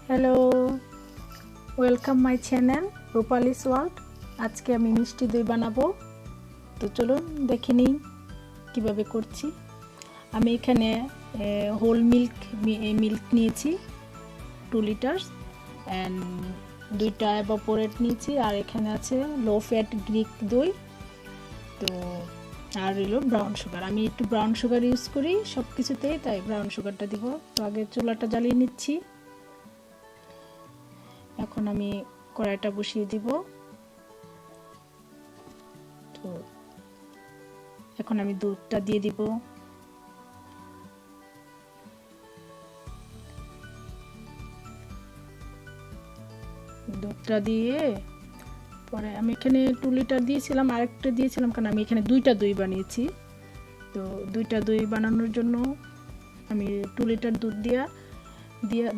Hello, welcome my channel Rupali's world. আজকে আমি মিষ্টি দই বানাবো। তো চলুন দেখে নিই কীভাবে করছি। আমি এখানে হোল মিল্ক নিয়েছি 2 লিটার অ্যান্ড 2টা এভাপোরেট নিয়েছি, আর এখানে আছে লো ফ্যাট গ্রিক দই, তো আর হলো ব্রাউন সুগার। আমি একটু ব্রাউন সুগার ইউজ করি সব কিছুতেই, তাই ব্রাউন সুগারটা দিব। তো আগে চুলাটা জ্বালিয়ে নিচ্ছি। এখন আমি কড়াইটা বসিয়ে দিব। তো এখন আমি দুধটা দিয়ে দিব। দুধটা দিয়ে পরে আমি এখানে 2 লিটার দিয়েছিলাম, আরেকটা দিয়েছিলাম কারণ আমি এখানে 2টা দই বানিয়েছি। তো 2টা দই বানানোর জন্য আমি 2 লিটার দুধ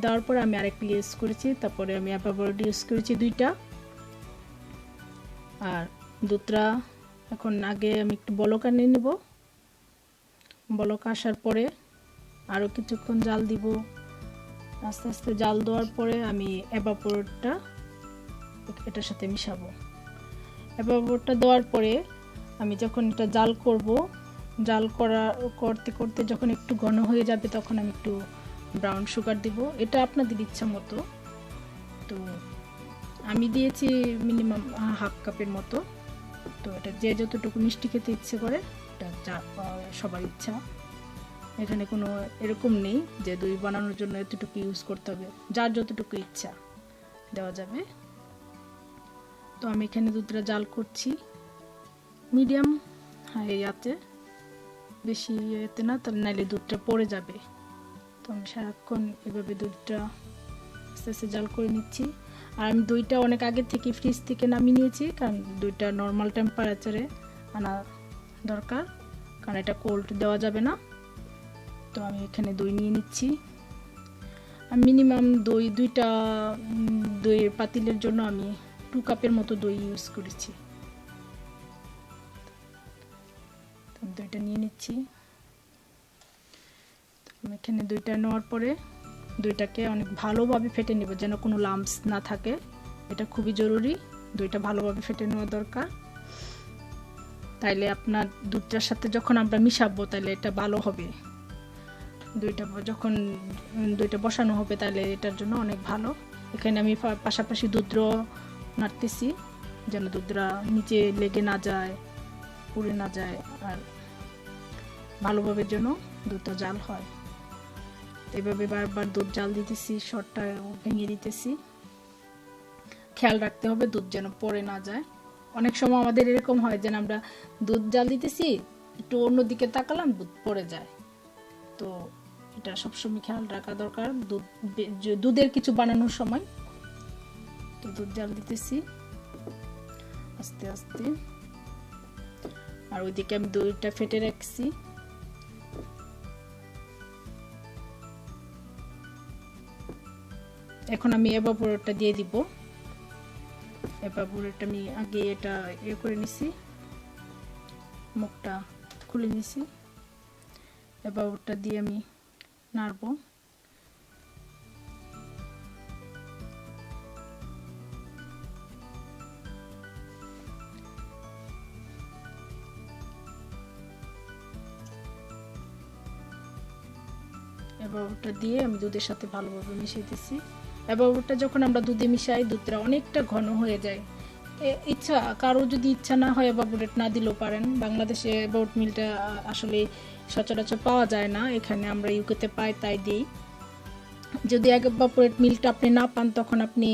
দেওয়ার পরে আমি আরেকটা ইউজ করেছি, তারপরে আমি এভাপোরেট ইউজ করেছি 2টা। আর দুধটা এখন আগে আমি একটু বলক আনিয়ে নেব। বলক আসার পরে আরও কিছুক্ষণ জাল দিব। আস্তে আস্তে জাল দেওয়ার পরে আমি এভাপোরেটটা এটার সাথে মিশাবো। এভাপোরেটটা দেওয়ার পরে আমি যখন এটা জাল করব, করতে করতে যখন একটু ঘন হয়ে যাবে তখন আমি একটু ব্রাউন সুগার দিব। এটা আপনাদের ইচ্ছা মতো। তো আমি দিয়েছি মিনিমাম হাফ কাপের মতো। তো এটা যে যতটুকু মিষ্টি খেতে ইচ্ছে করে এটা সবার ইচ্ছা। এখানে কোনো এরকম নেই যে দই বানানোর জন্য এতটুকু ইউজ করতে হবে, যার যতটুকু ইচ্ছা দেওয়া যাবে। তো আমি এখানে দুধটা জাল করছি মিডিয়াম হাই আছে, বেশি এতে না, তাহলে নাইলে দুধটা পড়ে যাবে। তো আমি সারাক্ষণ এভাবে দুধটা আস্তে আস্তে জাল করে নিচ্ছি। আর আমি দইটা অনেক আগে থেকে ফ্রিজ থেকে নামিয়ে নিয়েছি, কারণ দইটা নর্মাল টেম্পারেচারে আনা দরকার, কারণ এটা কোল্ড দেওয়া যাবে না। তো আমি এখানে দই নিয়ে নিচ্ছি। আমি মিনিমাম দুইটা দইয়ের পাতিলের জন্য আমি 2 কাপের মতো দই ইউজ করেছি। দইটা নিয়ে নিচ্ছি। আমি এখানে দইটা নেওয়ার পরে দইটাকে অনেক ভালোভাবে ফেটে নেব, যেন কোনো লাম্পস না থাকে। এটা খুবই জরুরি, দইটা ভালোভাবে ফেটে নেওয়া দরকার। তাইলে আপনার দুধটার সাথে যখন আমরা মিশাবো তাহলে এটা ভালো হবে। যখন দইটা বসানো হবে তাহলে এটার জন্য অনেক ভালো। এখানে আমি পাশাপাশি দুধও নাড়তেছি, যেন দুধটা নিচে লেগে না যায়, পুড়ে না যায়, আর ভালোভাবে যেন দুধটা জাল হয়। এভাবে বারবার দুধ জাল দিতেছি, শর্টটা ভেঙে দিতেছি। খেয়াল রাখতে হবে দুধ যেন পড়ে না যায়। অনেক সময় আমাদের এরকম হয় যেন আমরা দুধ জাল দিতেছি, একটু অন্যদিকে তাকালাম, দুধ পড়ে যায়। তো এটা সবসময় খেয়াল রাখা দরকার দুধের কিছু বানানোর সময়। তো দুধ জাল দিতেছি আস্তে আস্তে, আর ওইদিকে আমি দইটা ফেটে রাখছি। এখন আমি এভাপোরেটটা দিয়ে দিব। এভাপোরেটটা আমি আগে এটা করে নিছি, মুখটা খুলে নিছি। এভাপোরেটটা দিয়ে আমি নাড়বো। এভাপোরেটটা দিয়ে আমি দুধের সাথে ভালোভাবে মিশাইতেছি। এভাপোরেটটা যখন আমরা দুধে মিশাই, দুধটা অনেকটা ঘন হয়ে যায়। কারো যদি ইচ্ছা না হয় এভাপোরেট না দিলেও পারেন। বাংলাদেশে এভাপোরেট মিলটা আসলে সচরাচর পাওয়া যায় না, এখানে আমরা ইউকেতে পাই, তাই দিই। যদি এভাপোরেট মিলটা আপনি না পান তখন আপনি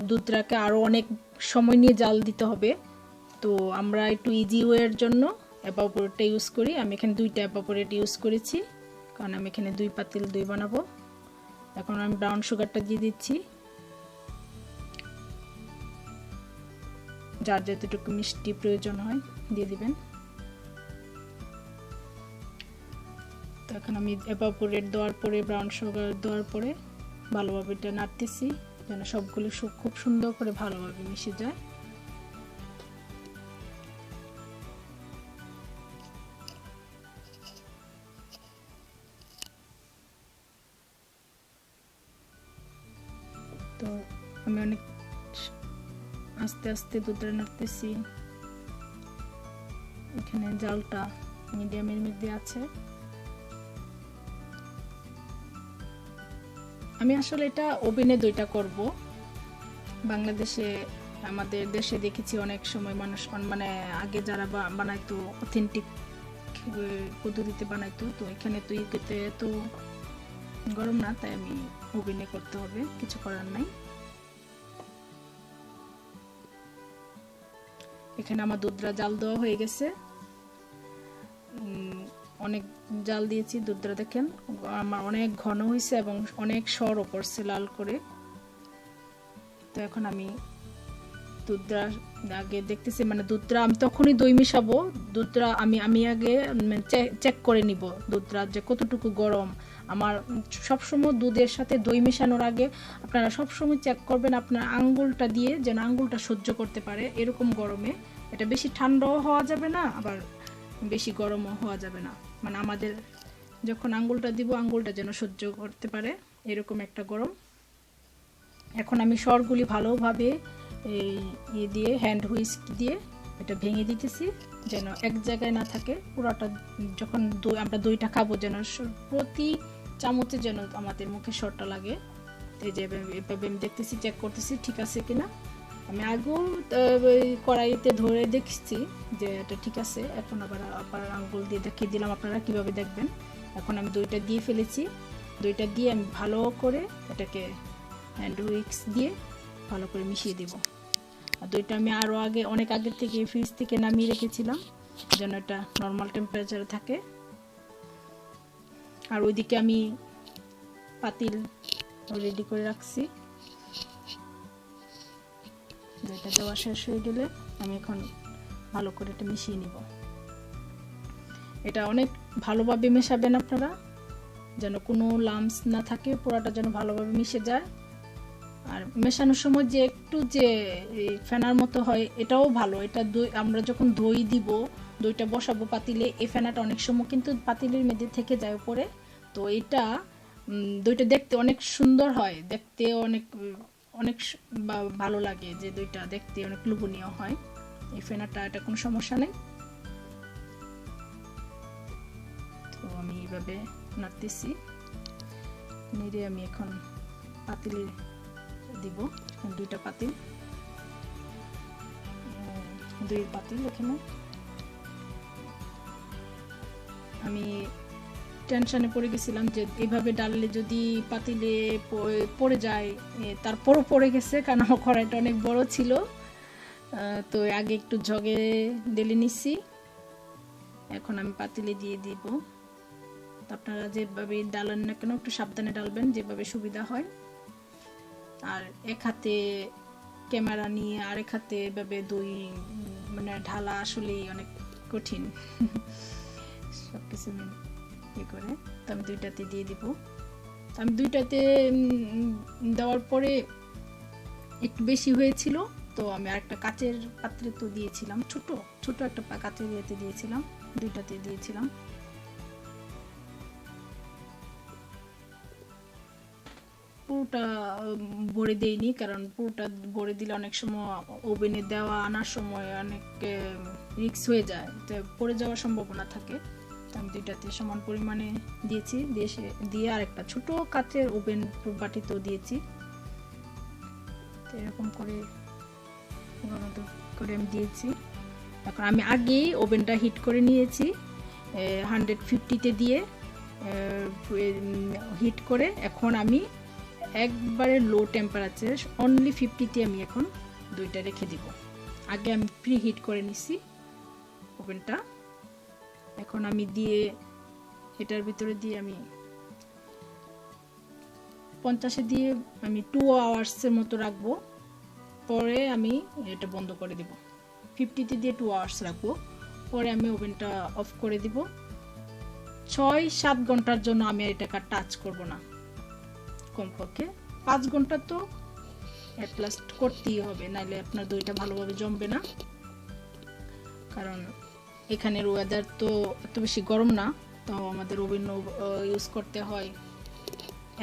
দুধটাকে আরও অনেক সময় নিয়ে জাল দিতে হবে। তো আমরা একটু ইজি ওয়ের জন্য এভাপোরেটটা ইউজ করি। আমি এখানে 2টা এভাপোরেট ইউজ করেছি, কারণ আমি এখানে 2 পাতিল দই বানাবো। এখন আমি ব্রাউন সুগারটা দিয়ে দিচ্ছি, যার যতটুকু মিষ্টি প্রয়োজন হয় দিয়ে দিবেন। তো এখন আমি এভাপোরেট দেওয়ার পরে ব্রাউন সুগার দেওয়ার পরে ভালোভাবে এটা নাড়তেছি, যেন সবগুলো খুব সুন্দর করে ভালোভাবে মিশে যায়। তো আমি অনেক আস্তে আস্তে দুধটা নাড়তেছি। এখানে জালটা মিডিয়ামের মধ্যে আছে। আমি আসলে এটা ওভেনে দইটা করব। বাংলাদেশে আমাদের দেশে দেখেছি অনেক সময় মানুষ মানে আগে যারা বানাইতো অথেন্টিক পদ্ধতিতে বানাইতো, তো এখানে তো ইউকেতে তো গরম না, তাই আমি ওভেনে করতে হবে, কিছু করার নাই। এখানে আমার দুধটা জাল দেওয়া হয়ে গেছে, অনেক জাল দিয়েছি। দুধটা দেখেন আমার অনেক ঘন হয়েছে এবং অনেক সরও পড়ছে লাল করে। তো এখন আমি দুধটা আগে দেখতেছি, মানে দুধটা আমি তখনই দই মিশাবো, দুধটা আমি আগে চেক করে নিব দুধটা যে কতটুকু গরম। আমার সবসময় দুধের সাথে দই মেশানোর আগে আপনারা সবসময় চেক করবেন আপনার আঙ্গুলটা দিয়ে, যেন আঙ্গুলটা সহ্য করতে পারে এরকম গরমে। এটা বেশি ঠান্ডাও হওয়া যাবে না, আবার বেশি গরমও হওয়া যাবে না, মানে আমাদের যখন আঙ্গুলটা দিব আঙ্গুলটা যেন সহ্য করতে পারে এরকম একটা গরম। এখন আমি সরগুলি ভালোভাবে এই দিয়ে হ্যান্ড হুইস্ক দিয়ে এটা ভেঙে দিতেছি, যেন এক জায়গায় না থাকে পুরোটা। যখন আমরা দইটা খাবো যেন প্রতি চামচে যেন আমাদের মুখে সরটা লাগে। এই যে এভাবে আমি দেখতেছি, চেক করতেছি ঠিক আছে কিনা। আমি আগেও কড়াইতে ধরে দেখছি যে এটা ঠিক আছে। এখন আবার আঙ্গুল দিয়ে দেখিয়ে দিলাম আপনারা কিভাবে দেখবেন। এখন আমি দইটা দিয়ে ফেলেছি, দইটা দিয়ে আমি ভালো করে এটাকে হ্যান্ড হুইস্ক দিয়ে ভালো করে মিশিয়ে দেব। আর দইটা আমি আরও অনেক আগের থেকে ফ্রিজ থেকে নামিয়ে রেখেছিলাম যেন এটা নর্মাল টেম্পারেচারে থাকে। আর ওইদিকে আমি পাতিল রেডি করে রাখছি। দইটা দেওয়া শেষ হয়ে গেলে আমি এখন ভালো করে এটা মিশিয়ে নিব। এটা অনেক ভালোভাবে মেশাবেন আপনারা, যেন কোনো লাম্পস না থাকে, পুরোটা যেন ভালোভাবে মিশে যায়। আর মেশানোর সময় যে একটু যে ফেনার মতো হয় এটাও ভালো। এটা আমরা যখন দই দিব, দইটা বসাবো পাতিলে, এই ফেনাটা অনেক সময় কিন্তু পাতিলের মধ্যে থেকে যায় উপরে। তো এটা দইটা দেখতে অনেক সুন্দর হয়, দেখতে অনেক অনেক ভালো লাগে, যে দইটা দেখতে অনেক লোভনীয় হয়। এই ফেনাটা এটা কোনো সমস্যা নেই। তো আমি এইভাবে নাড়তেছি, নেড়ে আমি এখন পাতিলে দিব। দুইটা পাতিল, দুই পাতিল। এখানে আমি টেনশনে পড়ে গেছিলাম যে এইভাবে ডাললে যদি পাতিলে পড়ে যায়, তারপরও পড়ে গেছে, কারণ আমার কড়াইটা অনেক বড় ছিল। তো আগে একটু জগে ঢেলে নিচ্ছি, এখন আমি পাতিলে দিয়ে দিব। আপনারা যেভাবে ডালেন না কেন একটু সাবধানে ডালবেন, যেভাবে সুবিধা হয়। আর এক হাতে ক্যামেরা নিয়ে আরেক হাতে এভাবে দই মানে ঢালা আসলেই অনেক কঠিন সবকিছু করে। তো আমি দুইটাতে দিয়ে দিব। আমি দুইটাতে দেওয়ার পরে একটু বেশি হয়েছিল, তো আমি আরেকটা কাচের পাত্রে তো দিয়েছিলাম, ছোট একটা কাচের ইয়েতে দিয়েছিলাম, দুইটাতে দিয়েছিলাম। পুরোটা ভরে দেইনি, কারণ পুরোটা ভরে দিলে অনেক সময় ওভেনে দেওয়া আনার সময় অনেক রিস্ক হয়ে যায়, তো পড়ে যাওয়ার সম্ভাবনা থাকে। আমি দুইটাতে সমান পরিমাণে দিয়েছি, দিয়ে আরেকটা ছোট কাচের ওভেন বাটিতেও দিয়েছি। তো এরকম করে আমি দিয়েছি। এখন আমি আগেই ওভেনটা হিট করে নিয়েছি 150-তে দিয়ে হিট করে। এখন আমি একবারে লো টেম্পারেচার অনলি 50-তে আমি এখন দইটা রেখে দিব। আগে আমি প্রি হিট করে নিছি ওভেনটা। এখন আমি দিয়ে এটার ভিতরে দিয়ে আমি 50-এ দিয়ে আমি 2 আওয়ার্সের মতো রাখবো, পরে আমি এটা বন্ধ করে দিব। 50-তে দিয়ে 2 আওয়ার্স রাখবো, পরে আমি ওভেনটা অফ করে দিব। 6-7 ঘন্টার জন্য আমি এটাকে টাচ করব না, কমপক্ষে 5 ঘন্টা তো এট লাস্ট করতেই হবে, নাহলে আপনার দইটা ভালোভাবে জমবে না। কারণ এখানের ওয়েদার তো এত বেশি গরম না, তো আমাদের ওভেন ইউজ করতে হয়।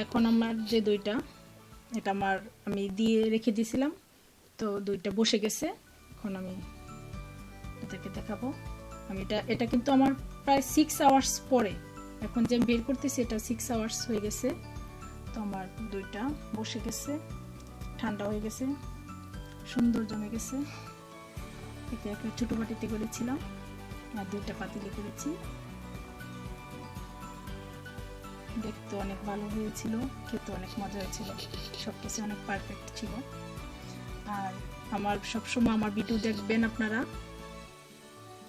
এখন আমার যে দইটা এটা আমি দিয়ে রেখে দিয়েছিলাম, তো দইটা বসে গেছে। এখন আমি এটাকে দেখাবো। এটা কিন্তু আমার প্রায় 6 আওয়ার্স পরে, এখন যে বের করতেছি এটা 6 আওয়ার্স হয়ে গেছে। তো আমার দইটা বসে গেছে, ঠান্ডা হয়ে গেছে, সুন্দর জমে গেছে। এটা একটা ছোট বাটিতে করেছিলাম আর 2টা পাতিলে করেছি। দেখতে অনেক ভালো হয়েছিল, খেতে অনেক মজা হয়েছিল, সবকিছু অনেক পারফেক্ট ছিল। আর সবসময় আমার ভিডিও দেখবেন, আপনারা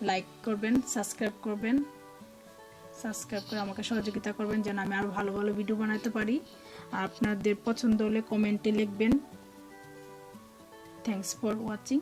লাইক করবেন, সাবস্ক্রাইব করে আমাকে সহযোগিতা করবেন যেন আমি আরো ভালো ভালো ভিডিও বানাতে পারি। আর আপনাদের পছন্দ হলে কমেন্টে লিখবেন। Thanks for watching.